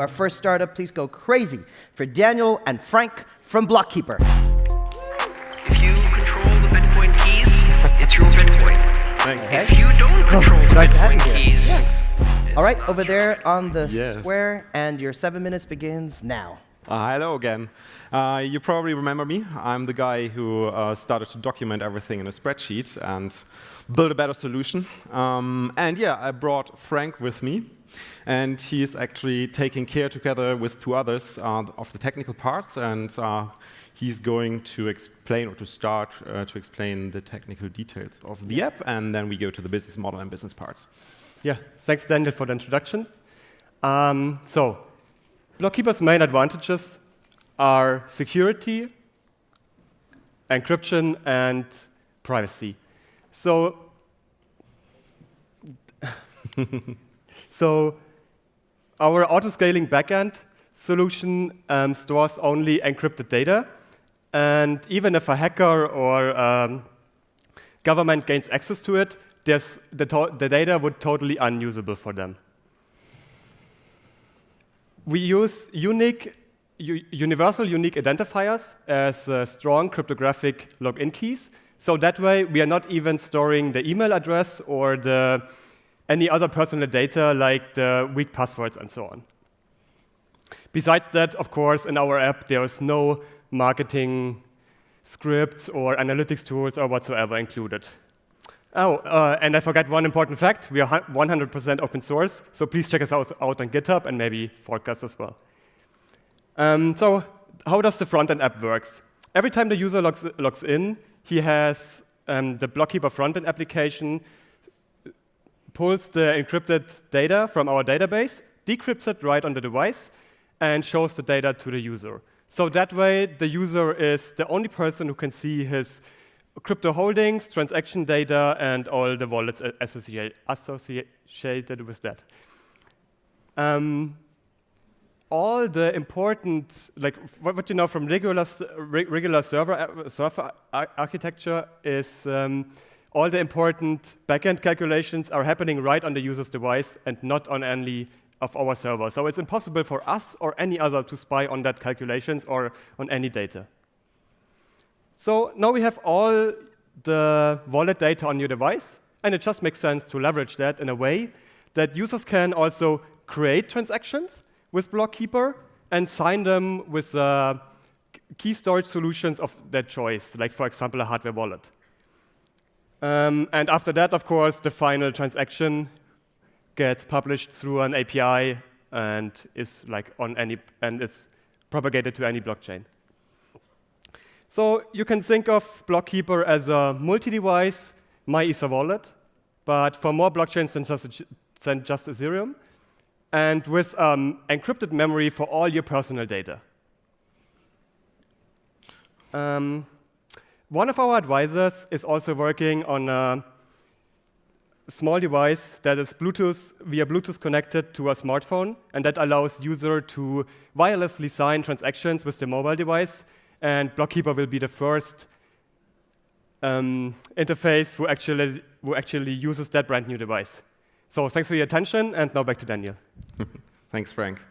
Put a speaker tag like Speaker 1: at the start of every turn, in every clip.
Speaker 1: our first startup. Please go crazy for Daniel and Frank from Blockkeeper.
Speaker 2: If you control the Bitcoin keys, it's your Bitcoin.
Speaker 3: Thanks.
Speaker 1: Okay.
Speaker 2: If you don't control the
Speaker 1: Nice to have
Speaker 2: Bitcoin
Speaker 1: you here.
Speaker 2: keys,
Speaker 1: All right, over there on the
Speaker 3: Yes.
Speaker 1: square, and your 7 minutes begins now.
Speaker 3: Hello again. You probably remember me. I'm the guy who started to document everything in a spreadsheet and build a better solution. And yeah, I brought Frank with me. And he's actually taking care, together with two others, of the technical parts. And he's going to explain, or to start to explain the technical details of the app. And then we go to the business model and business parts.
Speaker 4: Yeah, thanks, Daniel, for the introduction. So, Blockkeeper's main advantages are security, encryption, and privacy. So, our auto-scaling backend solution stores only encrypted data. And even if a hacker or government gains access to it, the data would totally unusable for them. We use universal unique identifiers as strong cryptographic login keys. So that way, we are not even storing the email address or any other personal data like the weak passwords and so on. Besides that, of course, in our app, there is no marketing scripts or analytics tools or whatsoever included. Oh, and I forgot one important fact. We are 100% open source, so please check us out on GitHub and maybe fork us as well. So how does the front-end app works? Every time the user logs in, he has the Blockkeeper front-end application pulls the encrypted data from our database, decrypts it right on the device, and shows the data to the user. So that way, the user is the only person who can see his crypto holdings, transaction data, and all the wallets associated with that. All the important, like what you know from regular server architecture is all the important backend calculations are happening right on the user's device and not on any of our servers. So it's impossible for us or any other to spy on that calculations or on any data. So now we have all the wallet data on your device, and it just makes sense to leverage that in a way that users can also create transactions with Blockkeeper and sign them with key storage solutions of their choice, like, for example, a hardware wallet. And after that, of course, the final transaction gets published through an API and is is propagated to any blockchain. So you can think of Blockkeeper as a multi-device MyEther wallet, but for more blockchains than just Ethereum, and with encrypted memory for all your personal data. One of our advisors is also working on a small device that is via Bluetooth connected to a smartphone, and that allows user to wirelessly sign transactions with the mobile device. And Blockkeeper will be the first interface who actually uses that brand new device. So thanks for your attention, and now back to Daniel.
Speaker 3: Thanks, Frank.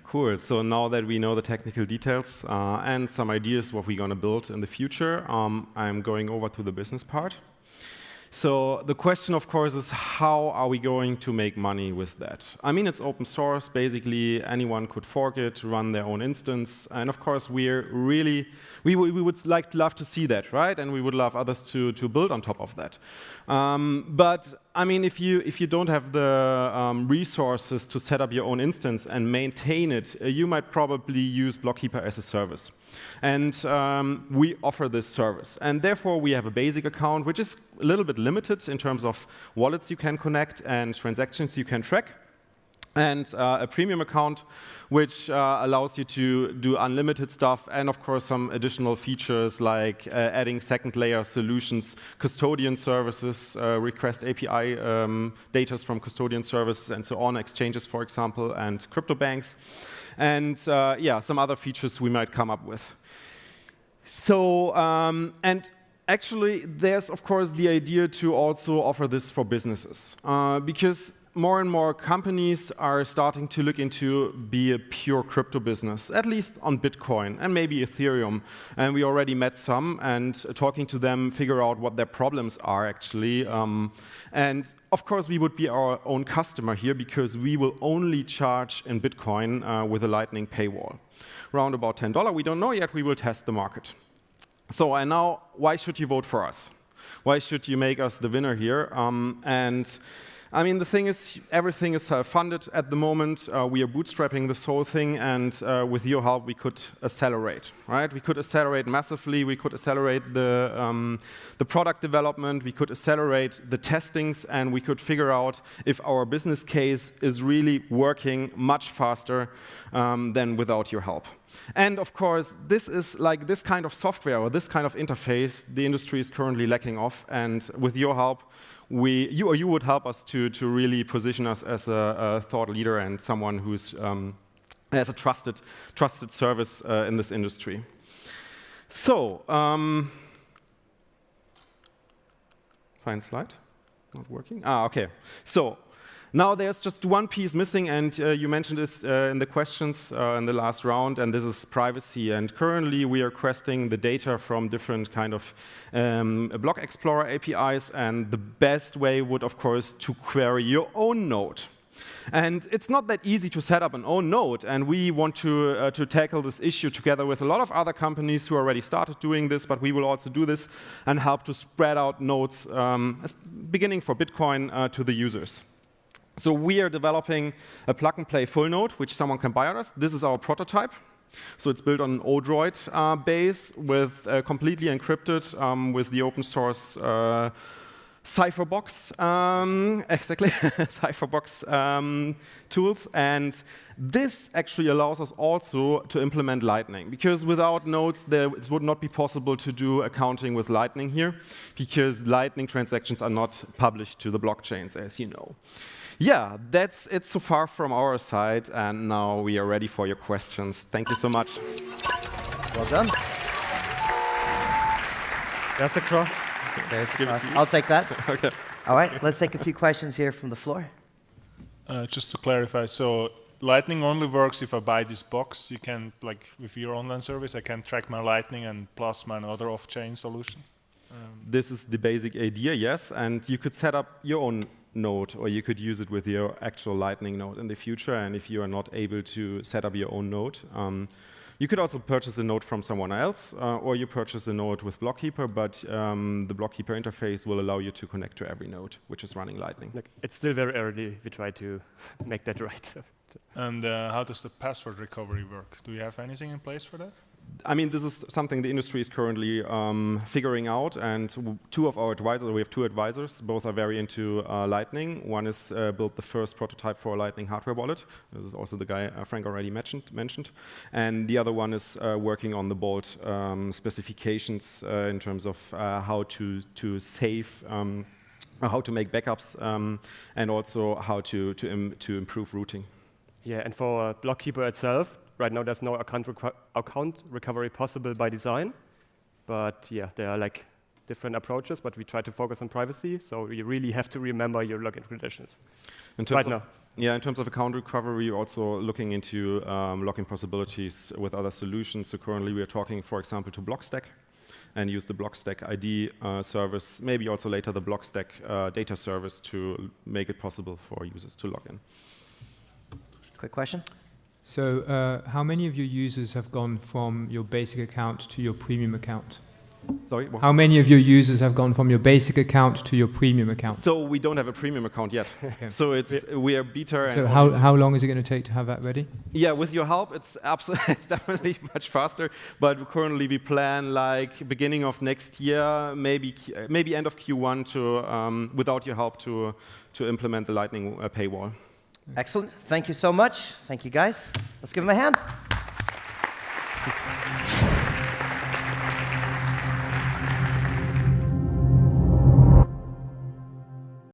Speaker 3: Cool. So now that we know the technical details and some ideas what we're going to build in the future, I'm going over to the business part. So the question, of course, is how are we going to make money with that? I mean, it's open source. Basically, anyone could fork it, run their own instance. And of course, we would love to see that, right? And we would love others to build on top of that. But I mean, if you don't have the resources to set up your own instance and maintain it, you might probably use Blockkeeper as a service. And we offer this service. And therefore, we have a basic account, which is a little bit limited in terms of wallets you can connect and transactions you can track. And a premium account, which allows you to do unlimited stuff, and of course some additional features like adding second layer solutions, custodian services, request API data from custodian services, and so on, exchanges, for example, and crypto banks, and yeah, some other features we might come up with. So, and actually, there's of course the idea to also offer this for businesses, because more and more companies are starting to look into be a pure crypto business, at least on Bitcoin and maybe Ethereum. And we already met some and talking to them, figure out what their problems are actually. And of course, we would be our own customer here because we will only charge in Bitcoin with a Lightning paywall. Around about $10. We don't know yet. We will test the market. So and now, why should you vote for us? Why should you make us the winner here? And I mean, the thing is, everything is self-funded at the moment. We are bootstrapping this whole thing, and with your help, we could accelerate, right? We could accelerate massively. We could accelerate the product development. We could accelerate the testings, and we could figure out if our business case is really working much faster than without your help. And of course, this is like this kind of software or this kind of interface the industry is currently lacking of. And with your help, you would help us to really position us as a thought leader and someone who's as a trusted service in this industry. So, fine slide, not working. Okay. So. Now there's just one piece missing, and you mentioned this in the questions in the last round, and this is privacy. And currently we are requesting the data from different kind of Block Explorer APIs, and the best way would, of course, to query your own node. And it's not that easy to set up an own node, and we want to tackle this issue together with a lot of other companies who already started doing this, but we will also do this and help to spread out nodes, beginning for Bitcoin to the users. So we are developing a plug-and-play full node, which someone can buy on us. This is our prototype. So it's built on an Odroid base with completely encrypted with the open source Cypherbox, exactly, Cypherbox tools. And this actually allows us also to implement Lightning, because without nodes, it would not be possible to do accounting with Lightning here, because Lightning transactions are not published to the blockchains, as you know. Yeah, that's it so far from our side, and now we are ready for your questions. Thank you so much.
Speaker 1: Well done.
Speaker 4: There's a cross.
Speaker 1: There's a cross. I'll take that.
Speaker 3: Okay.
Speaker 1: All right, let's take a few questions here from the floor.
Speaker 5: Just to clarify, so Lightning only works if I buy this box. You can, like with your online service, I can track my Lightning and plus my other off-chain solution?
Speaker 3: This is the basic idea, yes, and you could set up your own node, or you could use it with your actual Lightning node in the future. And if you are not able to set up your own node, you could also purchase a node from someone else, or you purchase a node with Blockkeeper, but the Blockkeeper interface will allow you to connect to every node which is running Lightning.
Speaker 4: Like, it's still very early. We try to make that right.
Speaker 5: And how does the password recovery work? Do you have anything in place for that?
Speaker 3: I mean, this is something the industry is currently figuring out, and two of our advisors, we have two advisors, both are very into Lightning. One is built the first prototype for a Lightning hardware wallet. This is also the guy Frank already mentioned. And the other one is working on the Bolt specifications in terms of how to save, how to make backups, and also how to improve routing.
Speaker 4: Yeah, and for Blockkeeper itself, right now there's no account recovery possible by design. But yeah, there are like different approaches, but we try to focus on privacy. So you really have to remember your login credentials right now.
Speaker 3: Yeah, in terms of account recovery, we're also looking into login possibilities with other solutions. So currently we are talking, for example, to Blockstack and use the Blockstack ID service, maybe also later the Blockstack data service to make it possible for users to log in.
Speaker 1: Quick question.
Speaker 6: So how many of your users have gone from your basic account to your premium account?
Speaker 3: Sorry? What?
Speaker 6: How many of your users have gone from your basic account to your premium account?
Speaker 3: So we don't have a premium account yet.
Speaker 6: Okay.
Speaker 3: So we are beta.
Speaker 6: So how long is it going to take to have that ready?
Speaker 3: Yeah, with your help, it's definitely much faster. But currently we plan like beginning of next year, maybe end of Q1 to without your help to implement the Lightning paywall.
Speaker 1: Excellent. Thank you so much. Thank you, guys. Let's give them a hand.